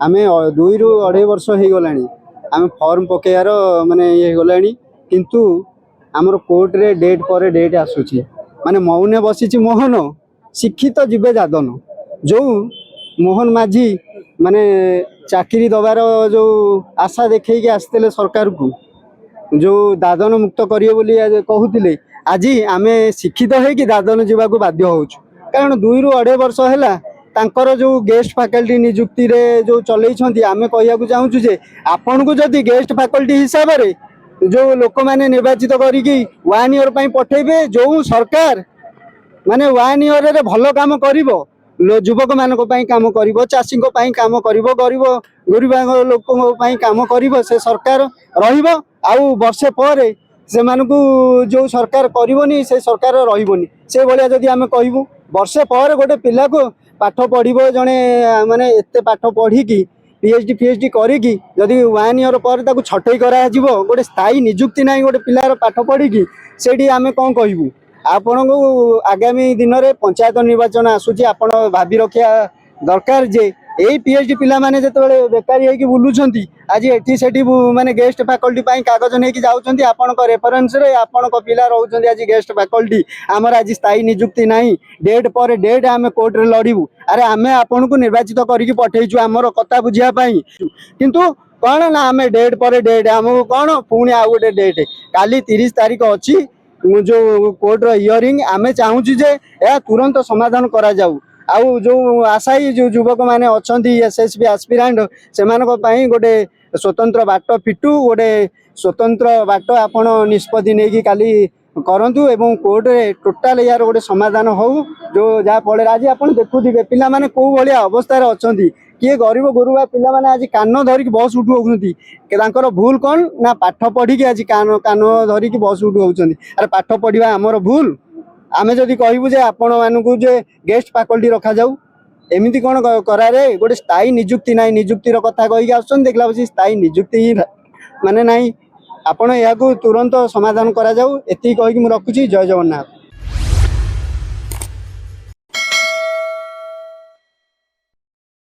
आमे 2 ରୁ 2.5 वर्ष हो गलानी आमे फॉर्म पकेयार माने ये गलानी किंतु आमर कोर्ट रे डेट पर डेट आसुची माने मौने बसीची मोहन शिक्षित जीवे जादन जो मोहन माझी माने चाकरी दबार जो आशा देखै आसते सरकार को जो दादन मुक्त करिए बोली कहूतिले आज आमे शिक्षित है कि दादन जीवा को बाध्य होउछु कारण 2 ରୁ 2.5 वर्ष हैला तांकर जो गेस्ट फैकल्टी नियुक्ति रे जो चलई आमे कहया को चाहूछु जे आपन को जदी गेस्ट फैकल्टी हिसाब रे जो लोक माने निर्वाचित करिकी 1 ईयर पई पठेबे जो सरकार माने 1 ईयर रे भलो काम करिवो युवक मानक पई काम करिवो चाषी को पई काम करिवो गरीब गरीब लोक पई काम करिवो से सरकार रहिवो आउ वर्षे पर से मानकू जो सरकार करिवोनी से सरकार रहिवोनी से भलिया जदी आमे कहबू वर्षे पर गोटे पिला को पाठ पढ़िबो जने माने एते पाठ पढ़ी की पीएचडी करिकी जदि 1 ईयर पर ताकू छटई करा जीवो गोटे स्थायी नियुक्ति नाही गोटे पिलार पाठ पढ़ी की सेठी आमे कोन कहबू आपण को आगामी दिन रे पंचायत निर्वाचन आसुची आपण भाबी रखिया दरकार जे एई पीएचडी पिला माने जेतबेले बेकारी हेकी बुलुछंती आज एठी सेठी माने गेस्ट फैकल्टी पई कागज नेकी जाउछंती आपण को रेफरेंस रे आपण को पिला रहउछंती आज गेस्ट फैकल्टी हमर आज स्थायी नियुक्ति नाही डेट पर डेट आमे कोर्ट रे लड़ीबू अरे आमे आपण को निर्वाचित करिकी पठेइछु हमर कथा बुझिया पई किंतु कोन ना आमे डेट पर डेट हमको कोन पुणी आ गोटे डेट काली 30 तारीख अछि जो कोर्ट रो हियरिंग आमे चाहूची जे या तुरंत समाधान करा जाऊ आउ जो आशायी जो युवक माने अछंती एसएसबी एस्पिरेंट सेमानक पई गोटे स्वतंत्र बाट फिटू गोटे स्वतंत्र बाट आपण निष्पत्ति नेकी काली करंतु एवं कोर्ट रे टोटल यार गोटे समाधान हो जो जा पड़े आज आपण देखुथिबे पिला माने को भलिया अवस्था रे अछंती किए गरीब गुरुबा पिला माने आज कान धरिक बस उठु होउछंती तांकर भूल कोन ना पाठ पढ़ी के आज कान धरिक बस उठु होउछंती अरे पाठ पढ़िबा हमर भूल आमे जदि कहबू जे आपण मानकू जे गेस्ट फैकल्टी रखा जाऊ एमिति कोन करा रे गोटे स्थायी नियुक्ति नाही नियुक्तिर कथा कहि आछन देखला बसी स्थायी नियुक्ति ही माने नाही आपण या को तुरंत समाधान करा जाऊ एति कहि कि मु रखुची जय जगन्नाथ।